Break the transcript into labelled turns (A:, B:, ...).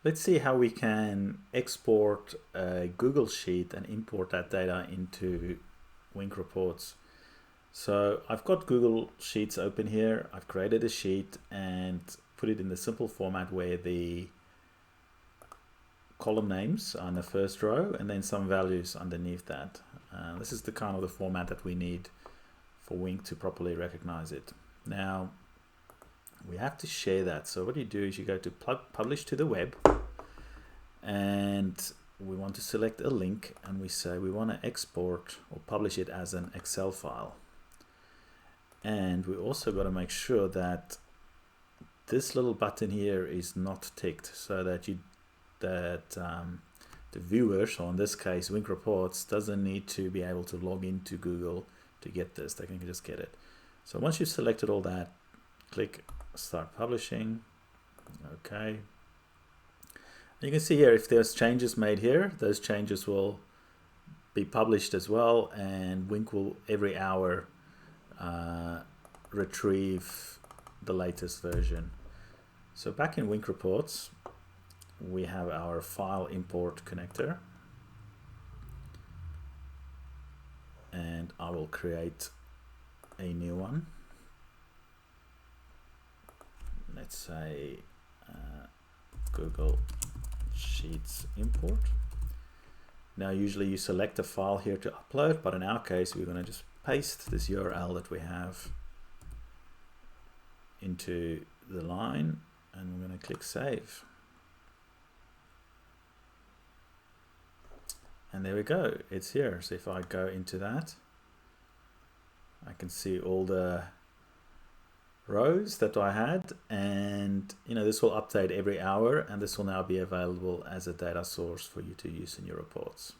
A: Let's see how we can export a Google Sheet and import that data into Wink Reports. So I've got Google Sheets open here. I've created a sheet and put it in the simple format where the column names are in the first row and then some values underneath that. This is the kind of the format that we need for Wink to properly recognize it. Now we have to share that. So what you do is you go to publish to the web, and we want to select a link, and we say we want to export or publish it as an Excel file. And we also got to make sure that this little button here is not ticked, so that the viewers, or in this case Wink Reports, doesn't need to be able to log into Google to get this. They can just get it. So once you've selected all that, click Start Publishing. Okay. You can see here if there's changes made here, those changes will be published as well, and Wink will every hour retrieve the latest version. So back in Wink Reports, we have our file import connector, and I will create a new one. Let's say Google Sheets import. Now usually you select a file here to upload, but in our case we're going to just paste this URL that we have into the line, and we're going to click Save. And there we go, it's here. So if I go into that, I can see all the rows that I had, and this will update every hour, and this will now be available as a data source for you to use in your reports.